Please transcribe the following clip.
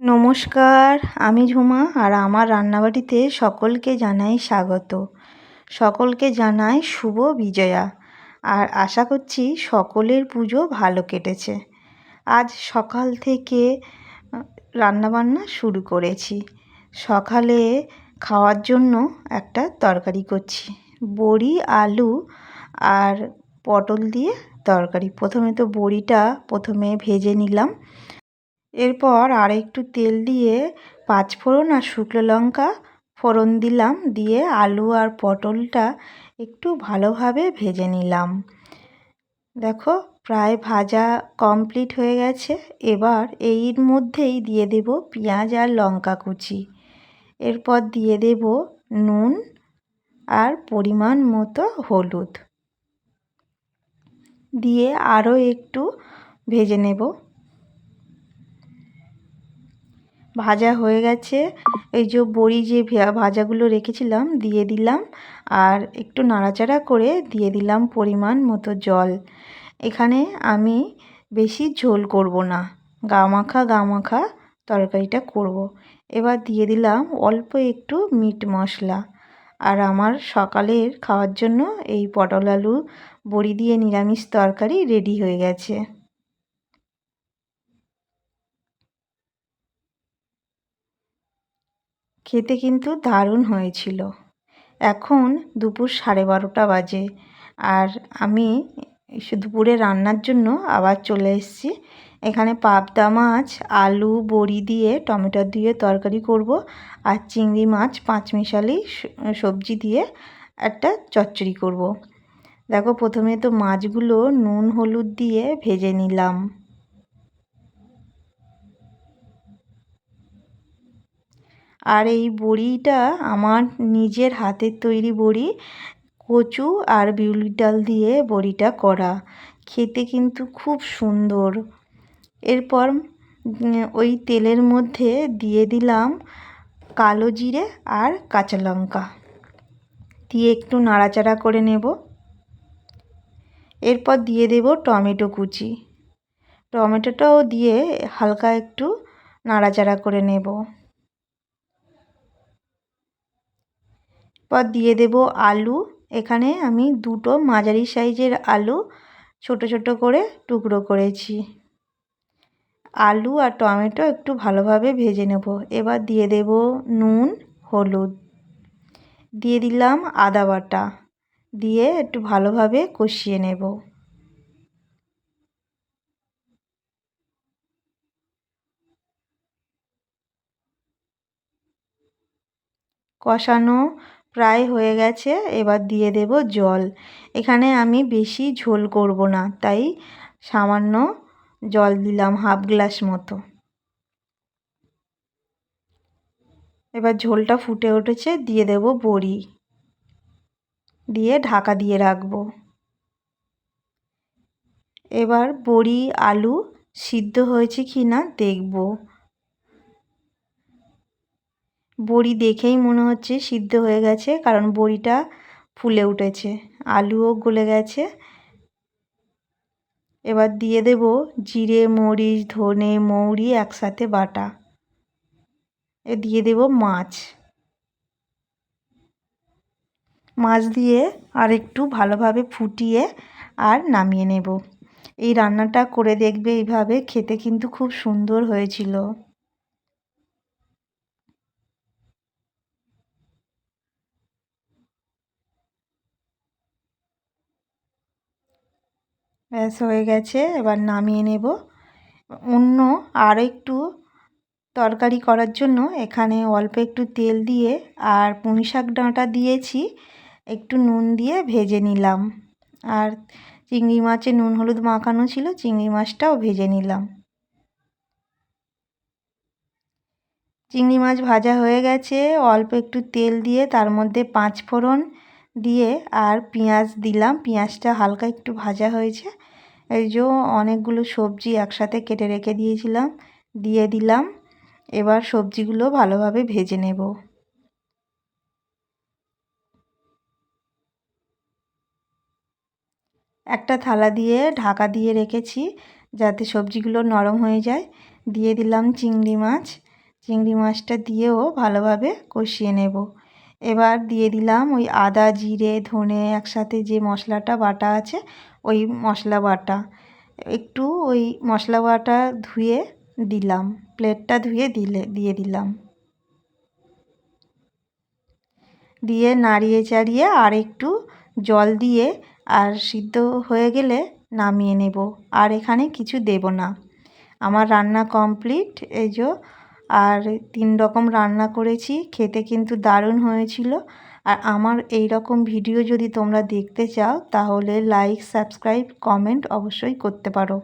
নমস্কার, আমি ঝুমা আর আমার রান্নাবাড়িতে সকলকে জানাই স্বাগত। সকলকে জানাই শুভ বিজয়া। আর আশা করছি সকলের পুজো ভালো কেটেছে। আজ সকাল থেকে রান্নাবান্না শুরু করেছি। সকালে খাওয়ার জন্য একটা তরকারি করছি, বড়ি আলু আর পটল দিয়ে তরকারি। প্রথমে তো বড়িটা ভেজে নিলাম। এরপর আর একটু তেল দিয়ে পাঁচফোড়ন আর শুকনো লঙ্কা ফোড়ন দিলাম, দিয়ে আলু আর পটলটা একটু ভালোভাবে ভেজে নিলাম। দেখো প্রায় ভাজা কমপ্লিট হয়ে গেছে। এবার এর মধ্যেই দিয়ে দেব পেঁয়াজ আর লঙ্কা কুচি। এরপর দিয়ে দেব নুন আর পরিমাণ মতো হলুদ দিয়ে আরও একটু ভেজে নেব। ভাজা হয়ে গেছে। এই যে বড়ি যে ভাজাগুলো রেখেছিলাম দিয়ে দিলাম, আর একটু নাড়াচাড়া করে দিয়ে দিলাম পরিমাণ মতো জল। এখানে আমি বেশি ঝোল করব না, গামাখা তরকারিটা করব। এবার দিয়ে দিলাম অল্প একটু মিট মশলা। আর আমার সকালের খাওয়ার জন্য এই পটল আলু বড়ি দিয়ে নিরামিষ তরকারি রেডি হয়ে গেছে। খেতে কিন্তু দারুণ হয়েছিল। এখন দুপুর 12:30 বাজে, আর আমি দুপুরে রান্নার জন্য আবার চলে এসেছি। এখানে পাবদা মাছ আলু বড়ি দিয়ে টমেটো দিয়ে তরকারি করব, আর চিংড়ি মাছ পাঁচমিশালি সবজি দিয়ে একটা চচ্চড়ি করব। দেখো প্রথমে তো মাছগুলো নুন হলুদ দিয়ে ভেজে নিলাম। আর এই বড়িটা আমার নিজের হাতের তৈরি বড়ি, কচু আর বিউলির ডাল দিয়ে বড়িটা করা, খেতে কিন্তু খুব সুন্দর। এরপর ওই তেলের মধ্যে দিয়ে দিলাম কালো জিরে আর কাঁচা লঙ্কা দিয়ে একটু নাড়াচাড়া করে নেব। এরপর দিয়ে দেব টমেটো কুচি, টমেটোটাও দিয়ে হালকা একটু নাড়াচাড়া করে নেব। এরপর দিয়ে দেব আলু। এখানে আমি দুটো মাঝারি সাইজের আলু ছোট ছোট করে টুকরো করেছি। আলু আর টমেটো একটু ভালোভাবে ভেজে নেব। এবার দিয়ে দেব নুন হলুদ, দিয়ে দিলাম আদা বাটা, দিয়ে একটু ভালোভাবে কষিয়ে নেব। কষানো প্রায় হয়ে গেছে। এবার দিয়ে দেব জল। এখানে আমি বেশি ঝোল করব না, তাই সামান্য জল দিলাম, হাফ গ্লাস মতো। এবার ঝোলটা ফুটে উঠেছে, দিয়ে দেব বড়ি, দিয়ে ঢাকা দিয়ে রাখবো। এবার বড়ি আলু সিদ্ধ হয়েছে কি না দেখব। বড়ি দেখেই মনে হচ্ছে সিদ্ধ হয়ে গেছে, কারণ বড়িটা ফুলে উঠেছে, আলুও গলে গেছে। এবার দিয়ে দেব জিরে মরিচ ধনে মৌরি একসাথে বাটা, দিয়ে দেব মাছ দিয়ে আর একটু ভালোভাবে ফুটিয়ে আর নামিয়ে নেব। এই রান্নাটা করে দেখবে, এইভাবে খেতে কিন্তু খুব সুন্দর হয়েছিল। ব্যাস হয়ে গেছে, এবার নামিয়ে নেব। অন্য আর একটু তরকারি করার জন্য এখানে অল্প একটু তেল দিয়ে আর পুঁইশাক ডাঁটা দিয়েছি, একটু নুন দিয়ে ভেজে নিলাম। আর চিংড়ি মাছে নুন হলুদ মাখানো ছিল, চিংড়ি মাছটাও ভেজে নিলাম। চিংড়ি মাছ ভাজা হয়ে গেছে। অল্প একটু তেল দিয়ে তার মধ্যে পাঁচফোড়ন দিয়ে আর পেঁয়াজ দিলাম, পেঁয়াজটা হালকা একটু ভাজা হয়েছে। এই যে অনেকগুলো সবজি একসাথে কেটে রেখে দিয়েছিলাম দিয়ে দিলাম। এবার সবজিগুলো ভালোভাবে ভেজে নেব। একটা থালা দিয়ে ঢাকা দিয়ে রেখেছি যাতে সবজিগুলো নরম হয়ে যায়। দিয়ে দিলাম চিংড়ি মাছ, চিংড়ি মাছটা দিয়েও ভালোভাবে কষিয়ে নেব। এবার দিয়ে দিলাম ওই আদা জিরে ধনে একসাথে যে মশলাটা বাটা আছে, ওই মশলা বাটা একটু ওই মশলা বাটা ধুয়ে দিলাম, প্লেটটা ধুয়ে দিয়ে দিলাম, দিয়ে নাড়িয়ে চাড়িয়ে আর একটু জল দিয়ে আর সিদ্ধ হয়ে গেলে নামিয়ে নেব। আর এখানে কিছু দেব না। আমার রান্না কমপ্লিট। এই যে আর 3 রকম রান্না করেছি, খেতে কিন্তু দারুণ হয়েছিল। আর আমার এই রকম ভিডিও যদি তোমরা দেখতে চাও তাহলে লাইক সাবস্ক্রাইব কমেন্ট অবশ্যই করতে পারো।